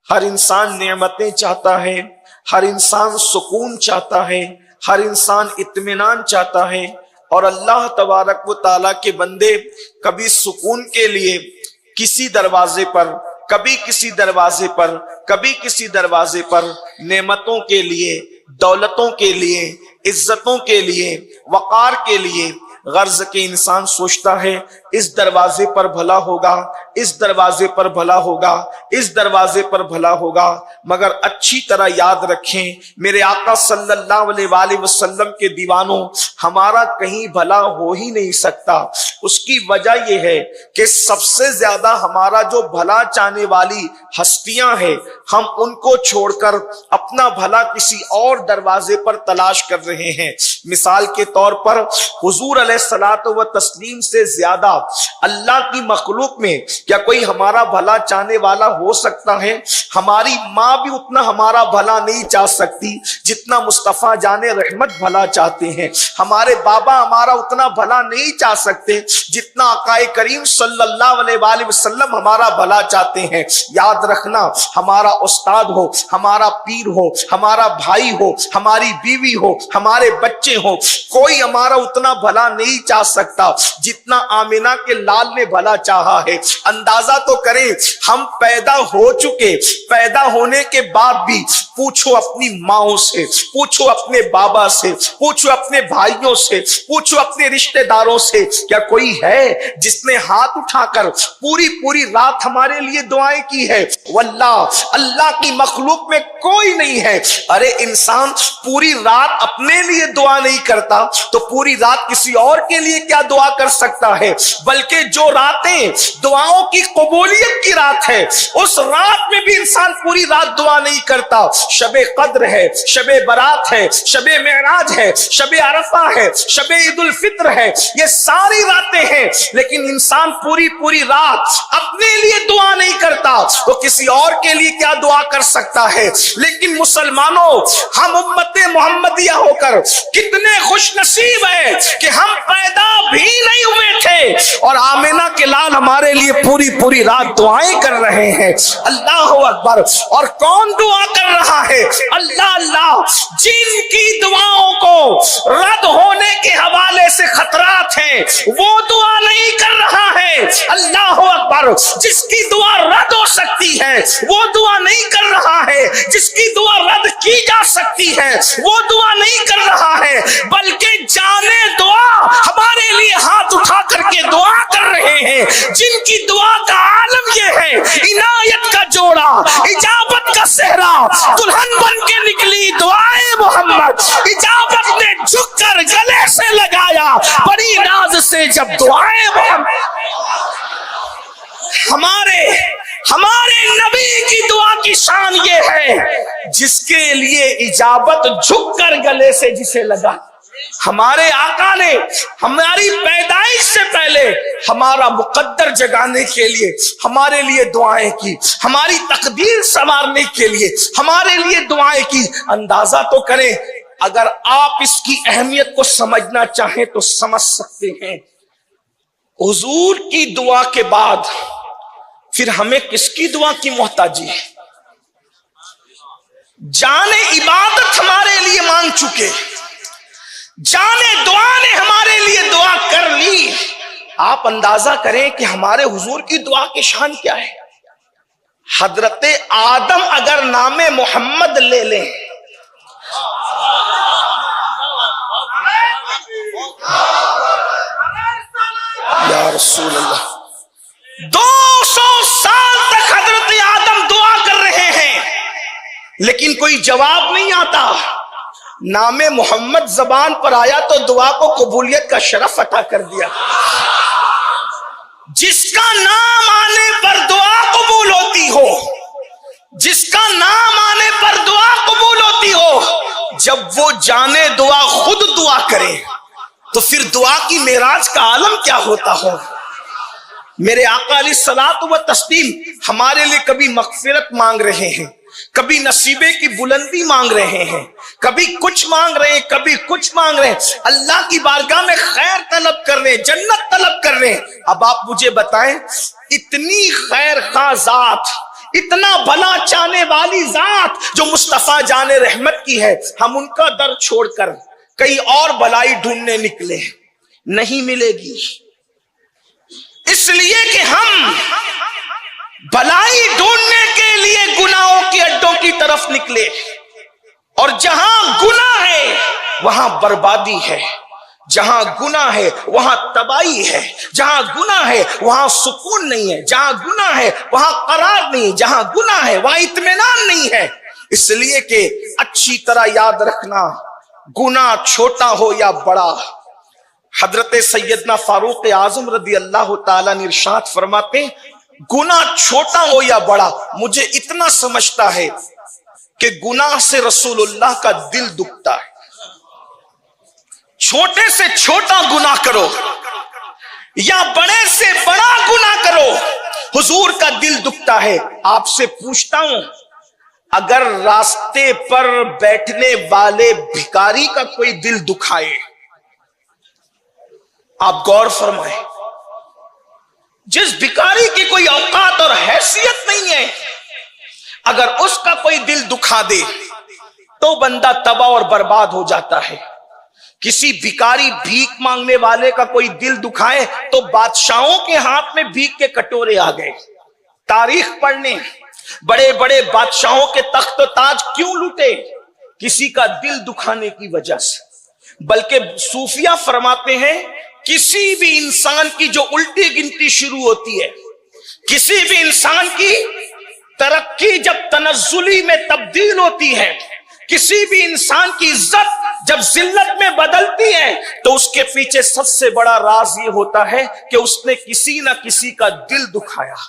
ہر انسان نعمتیں چاہتا ہے، ہر انسان سکون چاہتا ہے، ہر انسان اطمینان چاہتا ہے، اور اللہ تبارک و تعالیٰ کے بندے کبھی سکون کے لیے کسی دروازے پر، کبھی کسی دروازے پر، کبھی کسی دروازے پر، نعمتوں کے لیے، دولتوں کے لیے، عزتوں کے لیے، وقار کے لیے، غرض کے انسان سوچتا ہے اس دروازے پر بھلا ہوگا، اس دروازے پر بھلا ہوگا، اس دروازے پر بھلا ہوگا، مگر اچھی طرح یاد رکھیں میرے آقا صلی اللہ علیہ وآلہ وسلم کے دیوانوں، ہمارا کہیں بھلا ہو ہی نہیں سکتا۔ اس کی وجہ یہ ہے کہ سب سے زیادہ ہمارا جو بھلا چاہنے والی ہستیاں ہیں، ہم ان کو چھوڑ کر اپنا بھلا کسی اور دروازے پر تلاش کر رہے ہیں۔ مثال کے طور پر حضور علیہ الصلوۃ والتسلیم سے زیادہ اللہ کی مخلوق میں کیا کوئی ہمارا بھلا چاہنے والا ہو سکتا ہے؟ ہماری ماں بھی اتنا ہمارا بھلا نہیں چاہ سکتی جتنا مصطفیٰ جان رحمت بھلا چاہتے ہیں۔ ہمارے بابا ہمارا اتنا بھلا نہیں چاہ سکتے جتنا آقا کریم صلی اللہ علیہ وآلہ وسلم ہمارا بھلا چاہتے ہیں۔ یاد رکھنا، ہمارا استاد ہو، ہمارا پیر ہو، ہمارا بھائی ہو، ہماری بیوی ہو، ہمارے بچے ہو، کوئی ہمارا اتنا بھلا نہیں چاہ سکتا جتنا آمینہ کے لال نے بھلا چاہا ہے۔ اندازہ تو کریں، ہم پیدا ہو چکے، پیدا ہونے کے بعد بھی پوچھو اپنی ماؤں سے، پوچھو اپنے بابا سے، پوچھو اپنے بھائیوں سے، پوچھو اپنے رشتہ داروں سے، کیا کوئی ہے جس نے ہاتھ اٹھا کر پوری رات ہمارے لیے دعائیں کی ہے؟ واللہ اللہ کی مخلوق میں کوئی نہیں ہے۔ ارے انسان پوری رات اپنے لیے دعا نہیں کرتا تو پوری رات کسی اور کے لیے کیا دعا کر سکتا ہے؟ بلکہ جو راتیں دعاؤں کی قبولیت کی رات ہے، اس رات میں بھی انسان پوری رات دعا نہیں کرتا۔ شب قدر ہے، شب برات ہے، شب معراج ہے، شب عرفہ ہے، شب عید الفطر ہے، یہ ساری راتیں ہیں، لیکن انسان پوری رات اپنے لیے دعا نہیں کرتا تو کسی اور کے لیے کیا دعا کر سکتا ہے؟ لیکن مسلمانوں، ہم امت محمدیہ ہو کر کتنے خوش نصیب ہیں کہ ہم پیدا بھی نہیں ہوئے تھے اور آمینہ کے لال ہمارے لیے پوری رات دعائیں کر رہے ہیں۔ اللہ اکبر! اور کون دعا کر رہا ہے؟ اللہ جن کی دعاؤں کو رد ہونے کے حوالے سے خطرات ہیں وہ دعا نہیں کر رہا ہے۔ اللہ اکبر! جس کی دعا رد ہو سکتی ہے وہ دعا نہیں کر رہا ہے، جس کی دعا رد کی جا سکتی ہے وہ دعا نہیں کر رہا ہے، بلکہ جانے دعا ہمارے لیے ہاتھ اٹھا کر کے دعا کر رہے ہیں، جن کی دعا کا عالم یہ ہے، عنایت کا جوڑا، اجابت کا صحرا، دلہن بن کے نکلی دعائے محمد، اجابت نے جھک کر گلے سے لگایا بڑی ناز سے جب دعائے محمد۔ ہمارے نبی کی دعا کی شان یہ ہے جس کے لیے اجابت جھک کر گلے سے جسے لگا۔ ہمارے آقا نے ہماری پیدائش سے پہلے ہمارا مقدر جگانے کے لیے ہمارے لیے دعائیں کی، ہماری تقدیر سنوارنے کے لیے ہمارے لیے دعائیں کی۔ اندازہ تو کریں، اگر آپ اس کی اہمیت کو سمجھنا چاہیں تو سمجھ سکتے ہیں۔ حضور کی دعا کے بعد پھر ہمیں کس کی دعا کی محتاجی ہے؟ جانے عبادت ہمارے لیے مانگ چکے، جانے دعا نے ہمارے لیے دعا کر لی۔ آپ اندازہ کریں کہ ہمارے حضور کی دعا کی شان کیا ہے۔ حضرت آدم اگر نام محمد لے لیں، یا رسول اللہ، 200 سال تک حضرت آدم دعا کر رہے ہیں لیکن کوئی جواب نہیں آتا۔ نام محمد زبان پر آیا تو دعا کو قبولیت کا شرف عطا کر دیا۔ جس کا نام آنے پر دعا قبول ہوتی ہو، جس کا نام آنے پر دعا قبول ہوتی ہو، جب وہ جانے دعا خود دعا کرے تو پھر دعا کی معراج کا عالم کیا ہوتا ہو۔ میرے آقا علیہ الصلوۃ والتسلیم ہمارے لیے کبھی مغفرت مانگ رہے ہیں، کبھی نصیبے کی بلندی مانگ رہے ہیں، کبھی کچھ مانگ رہے ہیں، کبھی کچھ مانگ رہے ہیں، اللہ کی بارگاہ میں خیر طلب کر رہے ہیں، جنت طلب کر رہے ہیں۔ اب آپ مجھے بتائیں، اتنی خیر خواہ ذات، اتنا بھلا چاہنے والی ذات جو مصطفیٰ جان رحمت کی ہے، ہم ان کا در چھوڑ کر کئی اور بلائی ڈھونڈنے نکلے، نہیں ملے گی، اس لیے کہ ہم بلائی ڈھونڈنے کے لیے گناہوں کے اڈوں کی طرف نکلے، اور جہاں گناہ ہے وہاں بربادی ہے، جہاں گناہ ہے وہاں تباہی ہے، جہاں گناہ ہے وہاں سکون نہیں ہے، جہاں گناہ ہے وہاں قرار نہیں ہے، جہاں گناہ ہے وہاں اطمینان نہیں ہے۔ اس لیے کہ اچھی طرح یاد رکھنا، گناہ چھوٹا ہو یا بڑا، حضرت سیدنا فاروق اعظم رضی اللہ تعالیٰ نے ارشاد فرماتے، گناہ چھوٹا ہو یا بڑا، مجھے اتنا سمجھتا ہے کہ گناہ سے رسول اللہ کا دل دکھتا ہے۔ چھوٹے سے چھوٹا گناہ کرو یا بڑے سے بڑا گناہ کرو، حضور کا دل دکھتا ہے۔ آپ سے پوچھتا ہوں، اگر راستے پر بیٹھنے والے بھکاری کا کوئی دل دکھائے، آپ غور فرمائیں، جس بھکاری کی کوئی اوقات اور حیثیت نہیں ہے، اگر اس کا کوئی دل دکھا دے تو بندہ تباہ اور برباد ہو جاتا ہے۔ کسی بھکاری بھیک مانگنے والے کا کوئی دل دکھائے تو بادشاہوں کے ہاتھ میں بھیک کے کٹورے آ گئے۔ تاریخ پڑھنے، بڑے بڑے بادشاہوں کے تخت و تاج کیوں لوٹے؟ کسی کا دل دکھانے کی وجہ سے۔ بلکہ صوفیہ فرماتے ہیں، کسی بھی انسان کی جو الٹی گنتی شروع ہوتی ہے، کسی بھی انسان کی ترقی جب تنزلی میں تبدیل ہوتی ہے، کسی بھی انسان کی عزت جب ذلت میں بدلتی ہے، تو اس کے پیچھے سب سے بڑا راز یہ ہوتا ہے کہ اس نے کسی نہ کسی کا دل دکھایا۔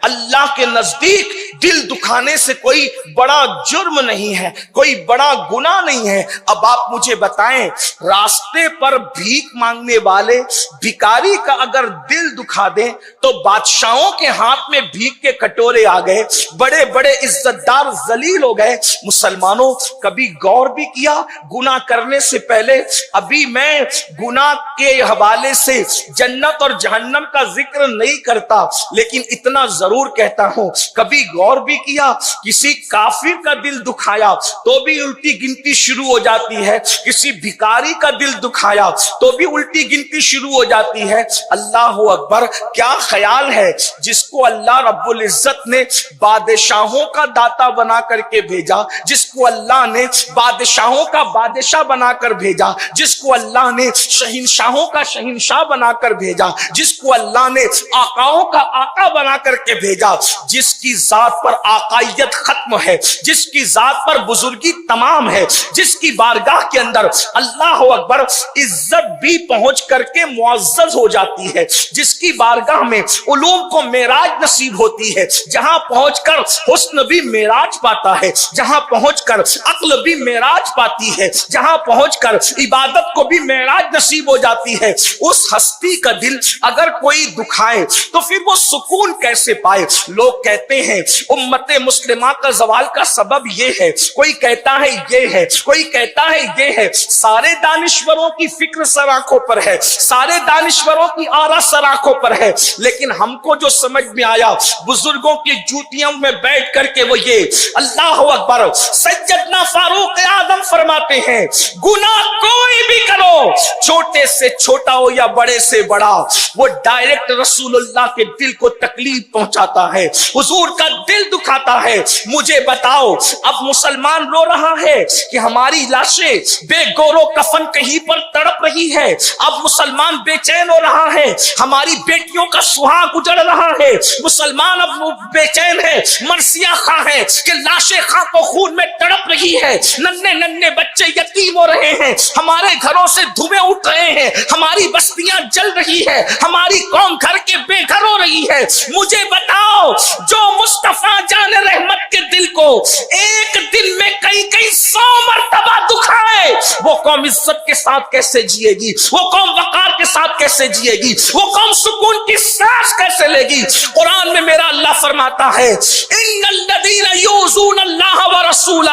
اللہ کے نزدیک دل دکھانے سے کوئی بڑا جرم نہیں ہے، کوئی بڑا گناہ نہیں ہے۔ اب آپ مجھے بتائیں، راستے پر بھیک مانگنے والے بھکاری کا اگر دل دکھا دیں تو بادشاہوں کے ہاتھ میں بھیک کے کٹورے آ گئے، بڑے بڑے عزت دار ذلیل ہو گئے۔ مسلمانوں، کبھی غور بھی کیا، گناہ کرنے سے پہلے، ابھی میں گناہ کے حوالے سے جنت اور جہنم کا ذکر نہیں کرتا، لیکن اتنا ضرور کہتا ہوں، کبھی غور بھی کیا، کسی کافر کا دل دکھایا تو بھی الٹی گنتی شروع ہو جاتی ہے، کسی بھکاری کا دل دکھایا تو بھی الٹی گنتی شروع ہو جاتی ہے۔ اللہ اکبر! کیا خیال ہے، جس کو اللہ رب العزت نے بادشاہوں کا داتا بنا کر کے بھیجا، جس کو اللہ نے بادشاہوں کا بادشاہ بنا کر بھیجا، جس کو اللہ نے شہنشاہوں کا شہنشاہ بنا کر بھیجا، جس کو اللہ نے آقاؤں کا آقا بنا کر کے بھیجا، جس کی ذات پر آقائیت ختم ہے، جس کی ذات پر بزرگی تمام ہے، جس کی بارگاہ کے اندر اللہ اکبر عزت بھی پہنچ کر کے معزز ہو جاتی ہے، جس کی بارگاہ میں علوم کو معراج نصیب ہوتی ہے، جہاں پہنچ کر حسن بھی معراج پاتا ہے، جہاں پہنچ کر عقل بھی معراج پاتی ہے، جہاں پہنچ کر عبادت کو بھی معراج نصیب ہو جاتی ہے، اس ہستی کا دل اگر کوئی دکھائے تو پھر وہ سکون کیسے پائے؟ لوگ کہتے ہیں امت مسلمہ کا زوال کا سبب یہ ہے، کوئی کہتا ہے یہ ہے، کوئی کہتا ہے یہ ہے۔ سارے دانشوروں کی فکر سر آنکھوں پر ہے، سارے دانشوروں کی آرا سر آنکھوں پر ہے، لیکن ہم کو جو سمجھ میں آیا، بزرگوں کی جوتیوں میں بیٹھ کر کے وہ یہ، اللہ اکبر، سیدنا فاروق اعظم فرماتے ہیں، گناہ کوئی بھی کرو، چھوٹے سے چھوٹا ہو یا بڑے سے بڑا، وہ ڈائریکٹ رسول اللہ کے دل کو تکلیف پہنچاتا ہے، حضور کا دل دکھاتا ہے۔ مجھے بتاؤ، اب مسلمان رو رہا ہے کہ ہماری لاشیں بے گور و کفن کہیں پر تڑپ رہی ہے، اب مسلمان بے چین ہو رہا ہے، ہماری بیٹیوں کا سہاگ اجڑ رہا ہے، مسلمان اب بے چین ہے، مرثیہ خواہ ہے کہ لاشیں خاک و خون میں تڑپ رہی ہے، ننھے ننھے بچے یتیم ہو رہے ہیں، ہمارے گھروں سے دھوئیں اٹھ رہے ہیں، ہماری بستیاں جل رہی ہے، ہماری قوم گھر کے بے گھر ہو رہی ہے۔ مجھے بتاؤ، جو مصطفیٰ جان رحمت کے دل کو ایک دن میں کئی 100 مرتبہ دکھائے، وہ قوم عزت کے ساتھ کیسے جیے گی؟ وہ قوم وقار کے ساتھ کیسے جیے گی؟ وہ قوم سکون کی سانس کیسے لے گی؟ قرآن میں میرا اللہ فرماتا ہے، ان الذین یؤذون اللہ ورسولہ والرسول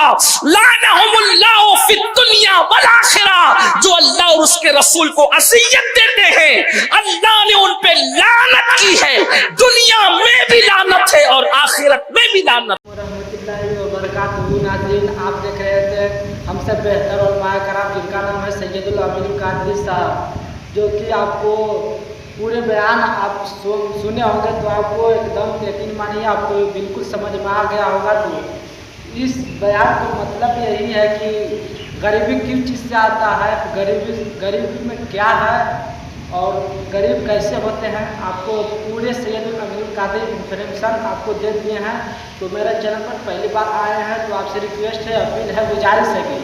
لعنهم اللہ فی الدنیا والآخرہ، جو اللہ اور اس کے رسول کو اذیت دیتے ہیں اللہ نے ان پہ لعنت کی ہے، دنیا میں بھی لعنت ہے اور آخرت میں بھی لعنت۔ ورحمۃ اللہ وبرکاتہ۔ ناظرین، آپ دیکھ رہے تھے ہم سے بہتر اور ماہ کرام، جن کا نام ہے سید الامین القادری صاحب، جو کہ آپ کو پورے بیان آپ سنے ہوں گے تو آپ کو ایک دم یقین مانیے آپ کو بالکل سمجھ میں آ گیا ہوگا۔ تو اس بیان کا مطلب یہی ہے کہ غریبی کس چیز سے آتا ہے، غریبی میں کیا ہے اور غریب کیسے ہوتے ہیں، آپ کو پورے سید الامین القادری انفارمیشن آپ کو دے دیے ہیں۔ تو میرے چینل پر پہلی بار آئے ہیں تو آپ سے ریکویسٹ ہے، اپیل ہے، گزارش ہے کہ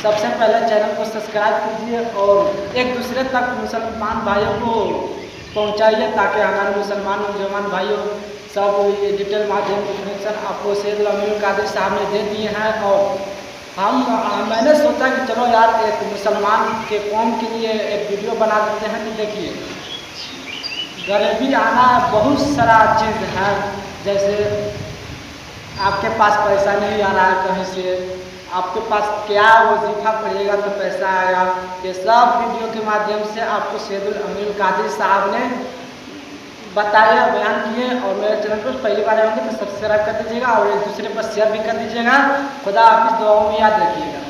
سب سے پہلے چینل کو سبسکرائب کیجیے اور ایک دوسرے تک مسلمان بھائیوں کو پہنچائیے تاکہ ہمارے مسلمان نوجوان بھائیوں سب ڈیٹیل مادھیم انفارمیشن آپ کو سید الامین القادری صاحب نے دے دیے ہیں۔ اور میں نے سوچا کہ چلو یار ایک مسلمان کے قوم کے لیے ایک ویڈیو بنا دیتے ہیں۔ تو دیکھیے غریبی آنا بہت سارا چیز ہے، جیسے آپ کے پاس پیسہ نہیں آ رہا ہے کہیں سے، آپ کے پاس کیا وظیفہ پڑے گا تو پیسہ آئے گا، یہ سب ویڈیو کے مادھیم سے آپ کو سید الامین القادری صاحب نے بتایا، بیان کیے۔ اور میرے چینل پر پہلی بار آئیں گے تو سبسکرائب کر دیجیے گا اور ایک دوسرے پر شیئر بھی کر دیجیے گا۔ خدا حافظ، دعاؤں میں یاد رکھیے گا۔